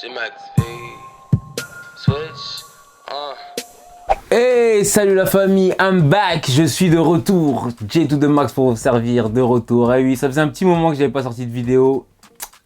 J-Max V. Switch. Hey, salut la famille, I'm back, je suis de retour. J2 de Max pour vous servir, de retour. Et oui, ça faisait un petit moment que j'avais pas sorti de vidéo.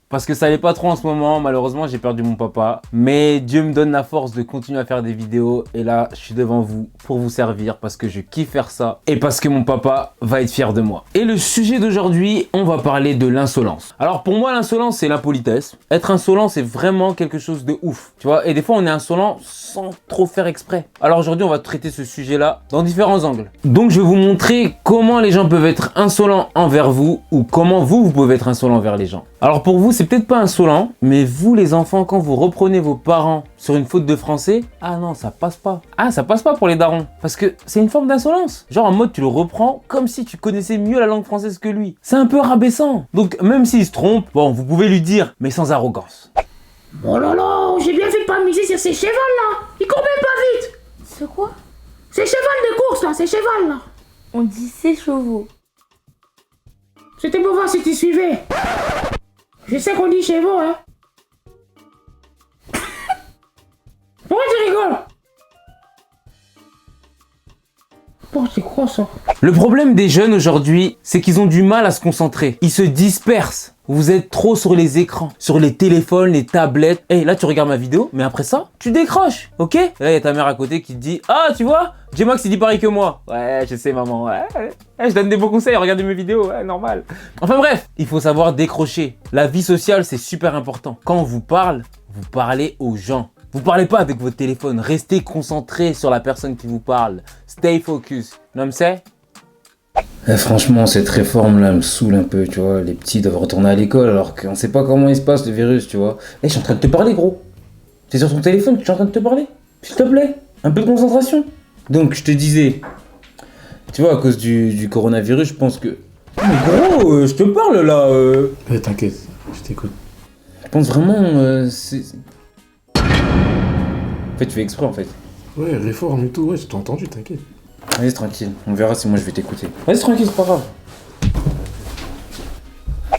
Parce que ça allait pas trop en ce moment, malheureusement j'ai perdu mon papa. Mais Dieu me donne la force de continuer à faire des vidéos. Et là, je suis devant vous pour vous servir parce que je kiffe faire ça. Et parce que mon papa va être fier de moi. Et le sujet d'aujourd'hui, on va parler de l'insolence. Alors pour moi, l'insolence, c'est l'impolitesse. Être insolent, c'est vraiment quelque chose de ouf. Tu vois, et des fois, on est insolent sans trop faire exprès. Alors aujourd'hui, on va traiter ce sujet-là dans différents angles. Donc je vais vous montrer comment les gens peuvent être insolents envers vous ou comment vous pouvez être insolent envers les gens. Alors pour vous, c'est peut-être pas insolent, mais vous les enfants, quand vous reprenez vos parents sur une faute de français, ah non, ça passe pas. Ah, ça passe pas pour les darons, parce que c'est une forme d'insolence. Genre en mode, tu le reprends comme si tu connaissais mieux la langue française que lui. C'est un peu rabaissant. Donc même s'il se trompe, bon, vous pouvez lui dire, mais sans arrogance. Oh là là, j'ai bien fait de pas miser sur ces chevals là. Ils courent même pas vite. C'est quoi? Ces chevals de course là, ces chevals là. On dit ces chevaux. C'était pour voir si tu suivais. Je sais qu'on dit chevaux, hein. Pourquoi tu rigoles? Pourquoi tu crois ça? Le problème des jeunes aujourd'hui, c'est qu'ils ont du mal à se concentrer. Ils se dispersent. Vous êtes trop sur les écrans, sur les téléphones, les tablettes. Hey, là, tu regardes ma vidéo, mais après ça, tu décroches, ok? Et là, il y a ta mère à côté qui te dit « Ah, tu vois, J-Max, il dit pareil que moi. » Ouais, je sais, maman. Ouais, je donne des bons conseils, regardez mes vidéos, ouais, normal. Enfin bref, il faut savoir décrocher. La vie sociale, c'est super important. Quand on vous parle, vous parlez aux gens. Vous parlez pas avec votre téléphone. Restez concentré sur la personne qui vous parle. Stay focus. You know what I'm saying? Franchement, cette réforme-là me saoule un peu, tu vois. Les petits doivent retourner à l'école alors qu'on sait pas comment il se passe le virus, tu vois. Je suis en train de te parler, gros. T'es sur ton téléphone, je suis en train de te parler. S'il te plaît, un peu de concentration. Donc, je te disais, tu vois, à cause du coronavirus, je pense que... Mais gros, je te parle là. T'inquiète, je t'écoute. Je pense vraiment, c'est... En fait, tu fais exprès, en fait. Ouais, réforme et tout, ouais, je t'ai entendu, t'inquiète. Vas-y, tranquille, on verra si moi je vais t'écouter. Vas-y, tranquille, c'est pas grave.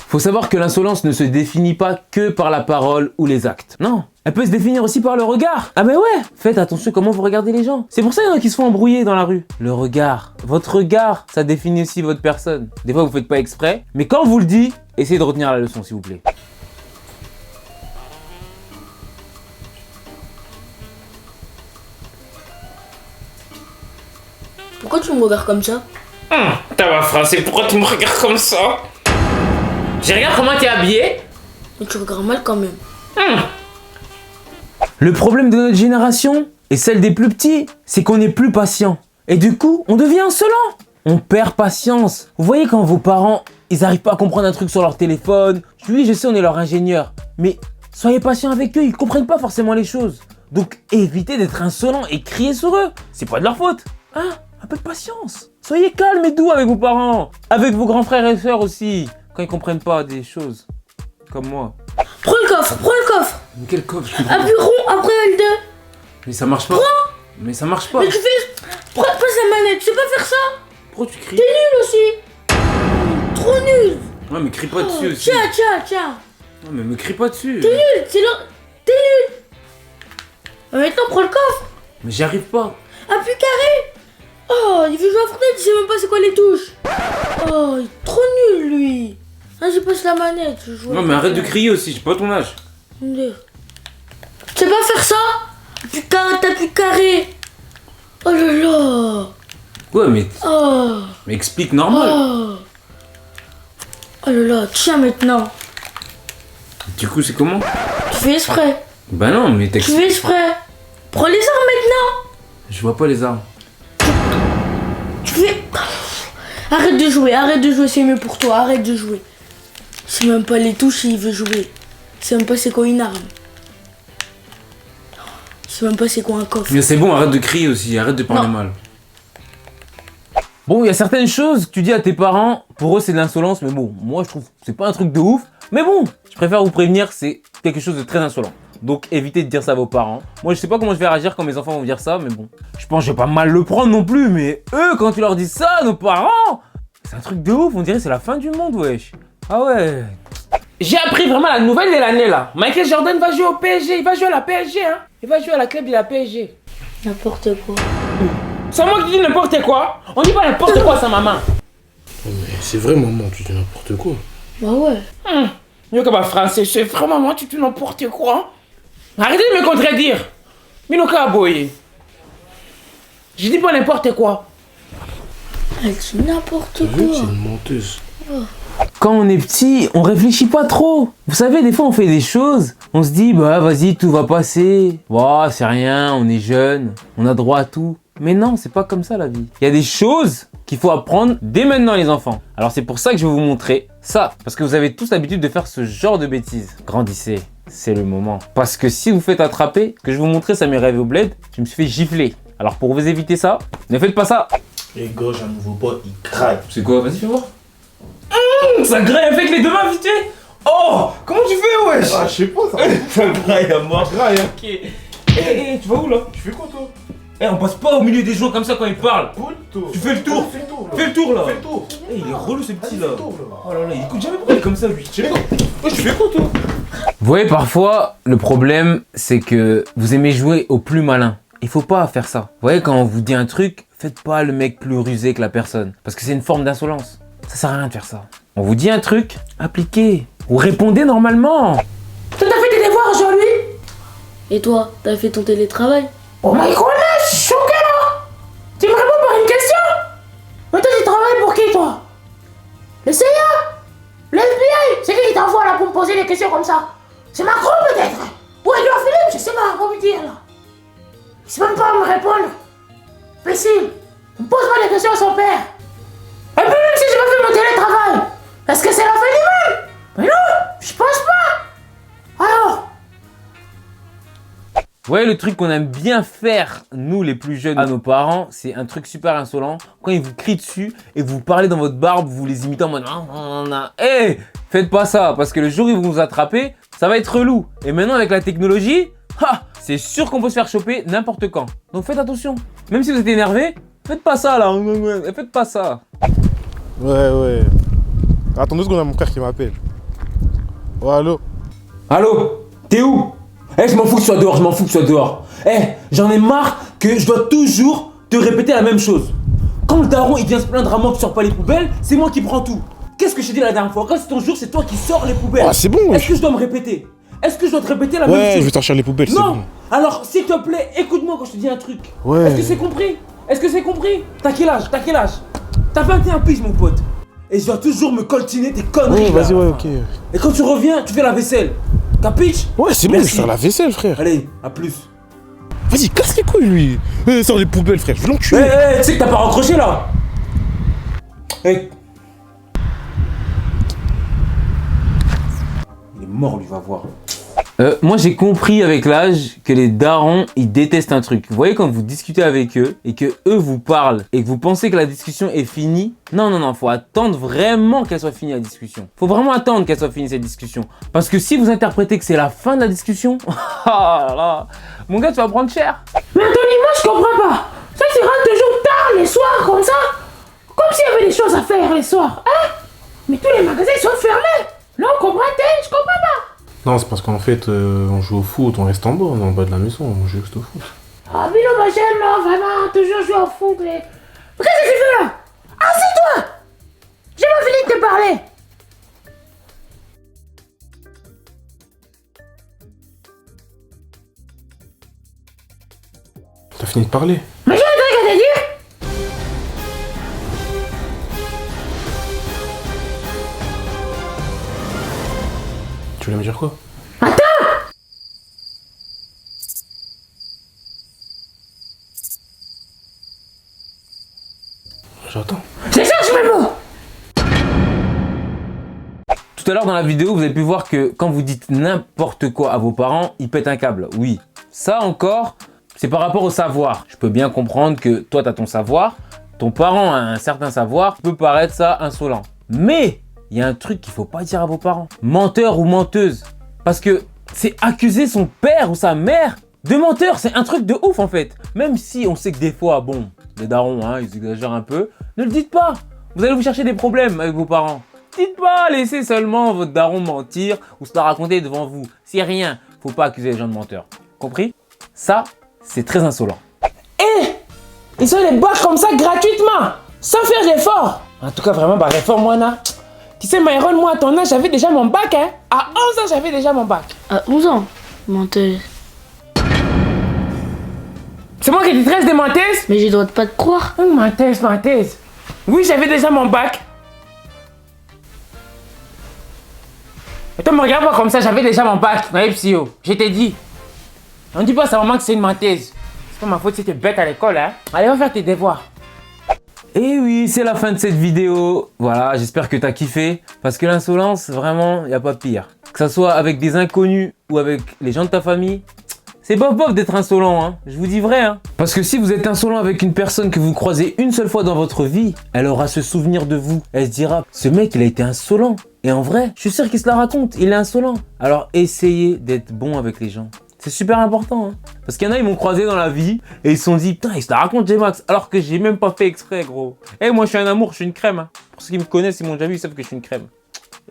Faut savoir que l'insolence ne se définit pas que par la parole ou les actes. Non, elle peut se définir aussi par le regard. Ah ben ouais, faites attention comment vous regardez les gens. C'est pour ça qu'il y en a qui se font embrouiller dans la rue. Le regard, votre regard, ça définit aussi votre personne. Des fois vous faites pas exprès, mais quand on vous le dit, essayez de retenir la leçon s'il vous plaît. Pourquoi tu me regardes comme ça? T'as ma français, pourquoi tu me regardes comme ça? Je regarde comment t'es habillé. Mais tu regardes mal quand même. Le problème de notre génération, et celle des plus petits, c'est qu'on n'est plus patient. Et du coup, on devient insolent. On perd patience. Vous voyez quand vos parents, ils n'arrivent pas à comprendre un truc sur leur téléphone. Oui, je sais, on est leur ingénieur. Mais soyez patient avec eux, ils comprennent pas forcément les choses. Donc évitez d'être insolent et crier sur eux. C'est pas de leur faute. Hein? Un peu de patience. Soyez calme et doux avec vos parents. Avec vos grands frères et sœurs aussi. Quand ils comprennent pas des choses. Comme moi. Prends le coffre, prends le coffre. Mais quel coffre? Appuie rond après L2. Mais ça marche pas. Mais ça marche pas. Mais tu fais... Passe la manette, tu sais pas faire ça? Pourquoi tu cries? T'es nul aussi. Trop nul. Ouais, mais crie pas dessus aussi. Tiens. Non, mais me crie pas dessus. T'es nul, t'es nul. Maintenant prends le coffre. Mais j'y arrive pas. Appuie carré. Oh, il veut jouer à Fortnite, il sait même pas c'est quoi les touches. Oh, il est trop nul lui. Vas-y, passe la manette. Je joue Non, mais arrête de crier aussi, j'ai pas ton âge. Tu sais pas faire ça? T'appuies carré. Oh là là. Ouais, mais. Oh. Mais explique normal. Oh là là, tiens maintenant. Du coup, c'est comment? Tu fais exprès. Bah non, mais Tu t'expliques. fais exprès. Prends les armes maintenant. Je vois pas les armes. Tu fais... Arrête de jouer, c'est mieux pour toi, arrête de jouer. C'est même pas les touches, il veut jouer. C'est même pas c'est quoi une arme. C'est même pas c'est quoi un coffre. Mais c'est bon, arrête de crier aussi, arrête de parler Non. mal. Bon, il y a certaines choses que tu dis à tes parents, pour eux c'est de l'insolence, mais bon, moi je trouve que c'est pas un truc de ouf. Mais bon, je préfère vous prévenir, c'est quelque chose de très insolent. Donc évitez de dire ça à vos parents. Moi je sais pas comment je vais réagir quand mes enfants vont dire ça, mais bon. Je pense que je vais pas mal le prendre non plus, mais eux quand tu leur dis ça, nos parents, c'est un truc de ouf, on dirait que c'est la fin du monde, wesh. Ah ouais, J'ai appris vraiment la nouvelle de l'année là. Michael Jordan va jouer au PSG, il va jouer à la PSG hein. Il va jouer à la club de la PSG. N'importe quoi. C'est moi qui dis n'importe quoi. On dit pas n'importe quoi sa maman. Mais c'est vrai, maman, tu dis n'importe quoi. Bah ouais. Yo que français, c'est vraiment moi tu dis n'importe quoi. Arrêtez de me contredire. Minoka Aboye. Je dis pas n'importe quoi. Elle dit n'importe T'as vu, c'est quoi. une menteuse. Quand on est petit, on réfléchit pas trop. Vous savez, des fois on fait des choses, on se dit bah vas-y, tout va passer. Bah, c'est rien, on est jeune, on a droit à tout. Mais non, c'est pas comme ça la vie. Il y a des choses qu'il faut apprendre dès maintenant les enfants. Alors c'est pour ça que je vais vous montrer ça. Parce que vous avez tous l'habitude de faire ce genre de bêtises. Grandissez, c'est le moment. Parce que si vous faites attraper, que je vais vous montrer, ça m'est rêvé au bled, je me suis fait gifler. Alors pour vous éviter ça, ne faites pas ça. Les gars, j'ai un nouveau pote, il craque. C'est quoi? Vas-y, fais voir. Ça graille avec les deux mains vite fait. Oh, comment tu fais wesh? Ah, je sais pas, ça graille à mort. Ok. Eh, tu vas où là? Tu fais quoi, toi? Eh, on passe pas au milieu des gens comme ça quand ils parlent. Puto. Tu fais le tour. Fais le tour, là. Fais le tour là. Fais le tour. Eh, il est relou ce petit Fais là. le tour, là. Oh là là, il écoute jamais, pourquoi il est comme ça lui? Je sais pas. Ouais, tu fais quoi, toi? Vous voyez, parfois, le problème, c'est que vous aimez jouer au plus malin. Il faut pas faire ça. Vous voyez, quand on vous dit un truc, faites pas le mec plus rusé que la personne. Parce que c'est une forme d'insolence. Ça sert à rien de faire ça. On vous dit un truc, appliquez. Ou répondez normalement. Toi, t'as fait tes devoirs aujourd'hui? Et toi, t'as fait ton télétravail? Oh my goodness, je suis choqué là. Tu me réponds par une question? Mais toi tu travailles pour qui toi? Le CIA? Le FBI? C'est qui t'envoie là pour me poser des questions comme ça? C'est Macron peut-être? Ou Edouard Philippe? Je sais pas quoi me dire là. Il sait même pas me répondre. Imbécile. On me pose pas des questions à son père. Et puis même si j'ai pas fait mon télétravail, est-ce que c'est la fin du monde? Mais non, je pense pas. Alors? Vous voyez, le truc qu'on aime bien faire, nous les plus jeunes, à nos parents, c'est un truc super insolent. Quand ils vous crient dessus et que vous parlez dans votre barbe, vous les imitez en mode hey, faites pas ça, parce que le jour où ils vont vous attraper, ça va être relou. Et maintenant, avec la technologie, c'est sûr qu'on peut se faire choper n'importe quand. Donc faites attention. Même si vous êtes énervé, faites pas ça là. Faites pas ça. Ouais. Attends 2 secondes, à mon frère qui m'appelle. Oh, allô? Allô? T'es où? Eh, je m'en fous que tu sois dehors, je m'en fous que tu sois dehors. Eh, j'en ai marre que je dois toujours te répéter la même chose. Quand le daron il vient se plaindre à moi que tu sors pas les poubelles, c'est moi qui prends tout. Qu'est-ce que je t'ai dit la dernière fois? Quand c'est ton jour, c'est toi qui sors les poubelles. Ah, c'est bon, Est-ce wesh. que je dois me répéter? Est-ce que je dois te répéter la même Ouais, chose? je vais sortir les poubelles, c'est Non. bon. Alors, s'il te plaît, écoute-moi quand je te dis un truc. Ouais. Est-ce que c'est compris? Est-ce que c'est compris? T'as quel âge? T'as 21 piges, mon pote. Et je dois toujours me coltiner tes conneries. Ouais, là. vas-y, ouais, ok. Et quand tu reviens, tu fais la vaisselle. Capiche? Ouais, c'est bon, je vais Merci. faire la vaisselle, frère. Allez, à plus. Vas-y, casse les couilles, lui. Sors les poubelles, frère, je vais Eh, l'enculer. tu sais que t'as pas raccroché là? Eh. Il est mort, lui, va voir. Moi j'ai compris avec l'âge que les darons ils détestent un truc. Vous voyez quand vous discutez avec eux et que eux vous parlent et que vous pensez que la discussion est finie, non, faut attendre vraiment qu'elle soit finie la discussion. Faut vraiment attendre qu'elle soit finie cette discussion. Parce que si vous interprétez que c'est la fin de la discussion, ah là là, mon gars tu vas prendre cher. Mais Anthony, moi je comprends pas. Ça tu rentres toujours tard les soirs comme ça. Comme s'il y avait des choses à faire les soirs, hein? Mais tous les magasins ils sont fermés. Non, comprends-tu? Je comprends pas. Non, c'est parce qu'en fait, on joue au foot, on reste en bas, on est en bas de la maison, on joue juste au foot. Ah mais non ma chaîne là, vraiment, toujours jouer au foot. Mais qu'est-ce que tu fais là? Assieds-toi. J'ai pas fini de te parler. T'as fini de parler? Mais j'ai un truc à te dire. Tu voulais me dire quoi? J'attends. C'est ça, je me mots. Tout à l'heure dans la vidéo, vous avez pu voir que quand vous dites n'importe quoi à vos parents, ils pètent un câble. Oui, ça encore, c'est par rapport au savoir. Je peux bien comprendre que toi, tu as ton savoir, ton parent a un certain savoir, peut paraître ça insolent. Mais il y a un truc qu'il faut pas dire à vos parents. Menteur ou menteuse. Parce que c'est accuser son père ou sa mère de menteur. C'est un truc de ouf en fait. Même si on sait que des fois, bon, les darons, hein, ils exagèrent un peu. Ne le dites pas. Vous allez vous chercher des problèmes avec vos parents. Dites pas, laissez seulement votre daron mentir ou se la raconter devant vous. C'est rien, faut pas accuser les gens de menteurs. Compris? Ça, c'est très insolent. Ils ont les bacs comme ça gratuitement, sans faire d'effort. En tout cas, vraiment, bah, réforme moi, là. Tu sais, Myron, moi, à ton âge, j'avais déjà mon bac, hein. À 11 ans, j'avais déjà mon bac. À 11 ans, menteuse. C'est moi qui te traite de menteuse? Mais je dois pas te croire. Menteuse, menteuse. Oui, j'avais déjà mon bac. Et toi, me regarde pas comme ça, j'avais déjà mon bac. Ouais, psyo, je t'ai dit. On dit pas à sa maman que c'est une menteuse. C'est pas ma faute si t'es bête à l'école, hein. Allez, va faire tes devoirs. Et oui, c'est la fin de cette vidéo. Voilà, j'espère que t'as kiffé. Parce que l'insolence, vraiment, y a pas pire. Que ça soit avec des inconnus ou avec les gens de ta famille, c'est bof bof d'être insolent, hein. Je vous dis vrai, hein. Parce que si vous êtes insolent avec une personne que vous croisez une seule fois dans votre vie, elle aura ce souvenir de vous. Elle se dira, ce mec, il a été insolent. Et en vrai, je suis sûr qu'il se la raconte, il est insolent. Alors essayez d'être bon avec les gens. C'est super important, hein. Parce qu'il y en a, ils m'ont croisé dans la vie et ils se sont dit, putain, il se la raconte, J-Max, alors que j'ai même pas fait exprès, gros. Eh, moi, je suis un amour, je suis une crème, hein. Pour ceux qui me connaissent, ils m'ont déjà vu, ils savent que je suis une crème.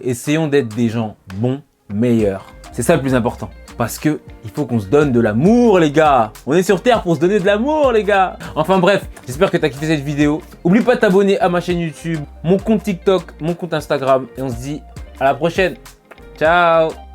Essayons d'être des gens bons, meilleurs. C'est ça le plus important. Parce que il faut qu'on se donne de l'amour, les gars. On est sur Terre pour se donner de l'amour, les gars. Enfin bref, j'espère que t'as kiffé cette vidéo. Oublie pas de t'abonner à ma chaîne YouTube, mon compte TikTok, mon compte Instagram. Et on se dit à la prochaine. Ciao.